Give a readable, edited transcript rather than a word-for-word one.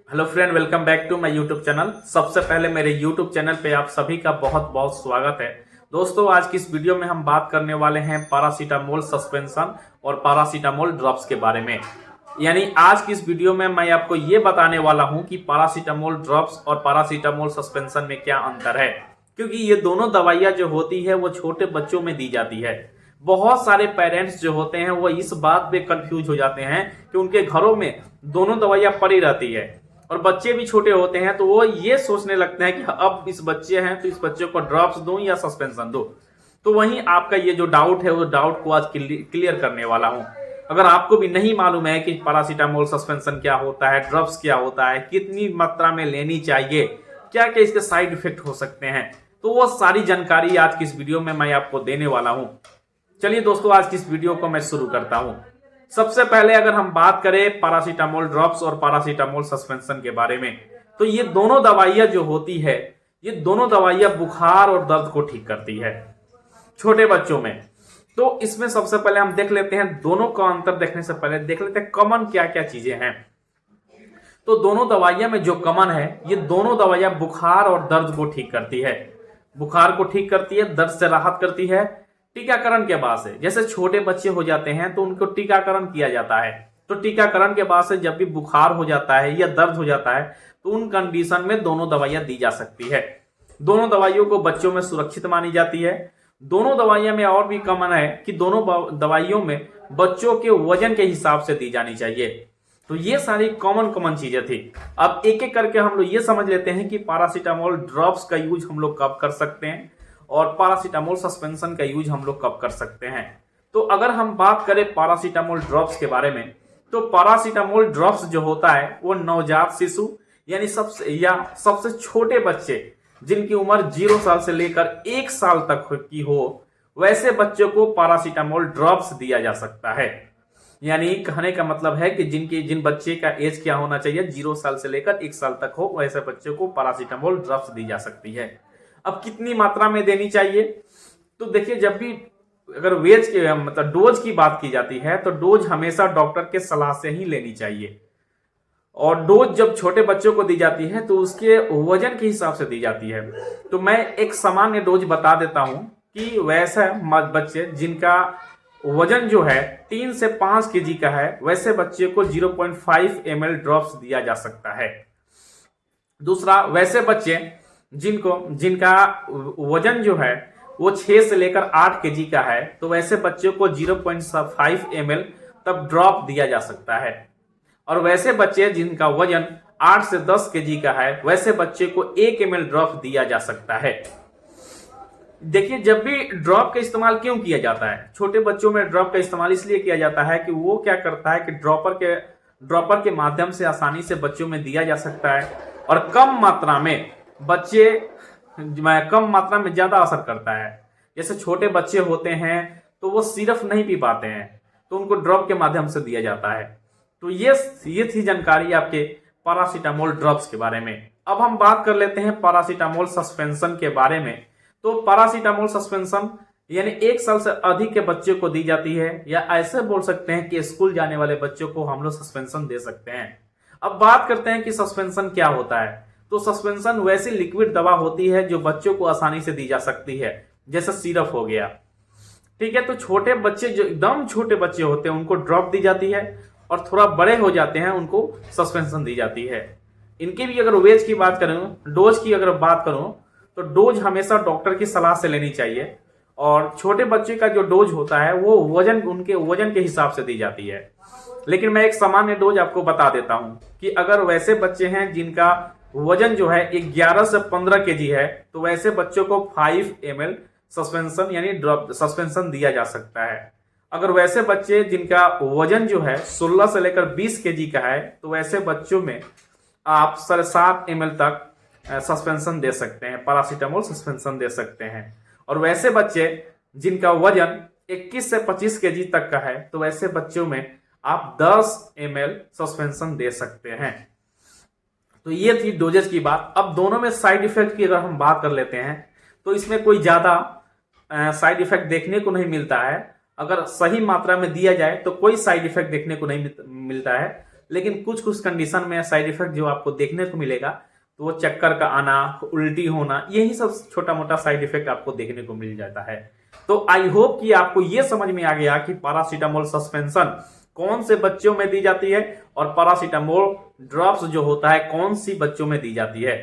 Hello friend, welcome back to my YouTube channel. सबसे पहले मेरे यूट्यूब चैनल पे आप सभी का बहुत बहुत स्वागत है। दोस्तों, आज की इस वीडियो में हम बात करने वाले हैं पैरासीटामोल सस्पेंशन और पैरासीटामोल ड्रॉप्स के बारे में। यानी आज की इस वीडियो में मैं आपको ये बताने वाला हूं कि पैरासीटामोल ड्रॉप्स और पैरासीटामोल सस्पेंशन में क्या अंतर है, क्योंकि ये दोनों दवाइयां जो होती है वो छोटे बच्चों में दी जाती है। बहुत सारे पेरेंट्स जो होते हैं वो इस बात पे कंफ्यूज हो जाते हैं कि उनके घरों में दोनों दवाइयां पड़ी रहती है और बच्चे भी छोटे होते हैं, तो वो ये सोचने लगते हैं कि अब इस बच्चे हैं तो इस बच्चे को ड्रॉप्स दूं या सस्पेंशन दूं। तो वहीं आपका ये जो डाउट है वो डाउट को आज क्लियर करने वाला हूं। अगर आपको भी नहीं मालूम है कि पैरासीटामोल सस्पेंशन क्या होता है, ड्रग्स क्या होता है, कितनी मात्रा में लेनी चाहिए, क्या क्या इसके साइड इफेक्ट हो सकते हैं, तो वो सारी जानकारी आज की इस वीडियो में मैं आपको देने वाला हूं। चलिए दोस्तों, आज की इस वीडियो को मैं शुरू करता हूं। सबसे पहले अगर हम बात करें पैरासीटामोल ड्रॉप्स और पैरासीटामोल सस्पेंशन के बारे में, तो ये दोनों दवाइयां जो होती है, ये दोनों दवाइयां बुखार और दर्द को ठीक करती है छोटे बच्चों में। तो इसमें सबसे पहले हम देख लेते हैं, दोनों का अंतर देखने से पहले देख लेते हैं कॉमन क्या क्या चीजें हैं। तो दोनों दवाइयां में जो कॉमन है, ये दोनों दवाइयां बुखार और दर्द को ठीक करती है। बुखार को ठीक करती है, दर्द से राहत करती है। टीकाकरण के बाद से जैसे छोटे बच्चे हो जाते हैं तो उनको टीकाकरण किया जाता है। तो टीकाकरण के बाद से जब भी बुखार हो जाता है या दर्द हो जाता है तो उन कंडीशन में दोनों दवाइयां दी जा सकती है। दोनों दवाइयों को बच्चों में सुरक्षित मानी जाती है। दोनों दवाइयां में और भी कॉमन है कि दोनों दवाइयों में बच्चों के वजन के हिसाब से दी जानी चाहिए। तो ये सारी कॉमन कॉमन चीजें थी। अब एक एक करके हम लोग ये समझ लेते हैं कि पैरासीटामोल ड्रॉप्स का यूज हम लोग कब कर सकते हैं और पैरासीटामोल सस्पेंशन का यूज हम लोग कब कर सकते हैं। तो अगर हम बात करें पैरासीटामोल ड्रॉप्स के बारे में, तो पैरासीटामोल ड्रॉप्स जो होता है वो नवजात शिशु यानी सबसे छोटे बच्चे जिनकी उम्र 0 साल से लेकर 1 साल तक की हो, वैसे बच्चों को पैरासीटामोल ड्रॉप्स दिया जा सकता है। यानी कहने का मतलब है कि जिन बच्चे का एज क्या होना चाहिए, 0 साल से लेकर 1 साल तक हो, वैसे बच्चों को पैरासीटामोल ड्रॉप्स दी जा सकती है। अब कितनी मात्रा में देनी चाहिए, तो देखिए, जब भी अगर वेज के मतलब डोज की बात की जाती है तो डोज हमेशा डॉक्टर के सलाह से ही लेनी चाहिए। और डोज जब छोटे बच्चों को दी जाती है तो उसके वजन के हिसाब से दी जाती है। तो मैं एक सामान्य डोज बता देता हूं कि वैसे बच्चे जिनका वजन जो है 3 से 5 केजी का है, वैसे बच्चे को 0.5 ml ड्रॉप्स दिया जा सकता है। दूसरा, वैसे बच्चे जिनका वजन जो है वो 6 से लेकर 8 केजी का है, तो वैसे बच्चे को 0.5 ml तब ड्रॉप दिया जा सकता है। और वैसे बच्चे जिनका वजन 8 से 10 केजी का है, वैसे बच्चे को 1 ml ड्रॉप दिया जा सकता है। देखिए, जब भी ड्रॉप का इस्तेमाल क्यों किया जाता है, छोटे बच्चों में ड्रॉप का इस्तेमाल इसलिए किया जाता है कि वो क्या करता है कि ड्रॉपर के माध्यम से आसानी से बच्चों में दिया जा सकता है और कम मात्रा में ज्यादा असर करता है। जैसे छोटे बच्चे होते हैं तो वो सिर्फ नहीं पी पाते हैं, तो उनको ड्रॉप के माध्यम से दिया जाता है। तो ये थी जानकारी आपके पैरासीटामोल ड्रॉप्स के बारे में। अब हम बात कर लेते हैं पैरासीटामोल सस्पेंशन के बारे में। तो पैरासीटामोल सस्पेंशन यानी 1 साल से अधिक के बच्चे को दी जाती है, या ऐसे बोल सकते हैं कि स्कूल जाने वाले बच्चों को हम लोग सस्पेंशन दे सकते हैं। अब बात करते हैं कि सस्पेंशन क्या होता है। तो सस्पेंशन वैसी लिक्विड दवा होती है जो बच्चों को आसानी से दी जा सकती है, जैसे सिरप हो गया। ठीक है, तो छोटे बच्चे जो एकदम छोटे बच्चे होते हैं उनको ड्रॉप दी जाती है, और थोड़ा बड़े हो जाते हैं उनको सस्पेंशन दी जाती है। इनकी भी अगर वेज की बात करूं, डोज की अगर बात करूं, तो डोज हमेशा डॉक्टर की सलाह से लेनी चाहिए। और छोटे बच्चे का जो डोज होता है वो उनके वजन के हिसाब से दी जाती है। लेकिन मैं एक सामान्य डोज आपको बता देता हूं कि अगर वैसे बच्चे हैं जिनका वजन जो है 11 से 15 केजी है, तो वैसे बच्चों को 5 ml सस्पेंशन यानी ड्रॉप सस्पेंशन दिया जा सकता है। अगर वैसे बच्चे जिनका वजन जो है 16 से लेकर 20 केजी का है, तो वैसे बच्चों में आप 7.5 ml तक सस्पेंशन दे सकते हैं, पैरासीटामोल सस्पेंशन दे सकते हैं। और वैसे बच्चे जिनका वजन 21 से 25 केजी तक का है, तो वैसे बच्चों में आप 10 ml सस्पेंशन दे सकते हैं। तो ये थी डोजेज की बात। अब दोनों में साइड इफेक्ट की अगर हम बात कर लेते हैं, तो इसमें कोई ज्यादा साइड इफेक्ट देखने को नहीं मिलता है। अगर सही मात्रा में दिया जाए तो कोई साइड इफेक्ट देखने को नहीं मिलता है। लेकिन कुछ कुछ कंडीशन में साइड इफेक्ट जो आपको देखने को मिलेगा तो वो चक्कर का आना, उल्टी होना, यही सब छोटा मोटा साइड इफेक्ट आपको देखने को मिल जाता है। तो आई होप कि आपको ये समझ में आ गया कि पैरासीटामोल सस्पेंशन कौन से बच्चों में दी जाती है और पैरासीटामोल ड्रॉप्स जो होता है कौन सी बच्चों में दी जाती है।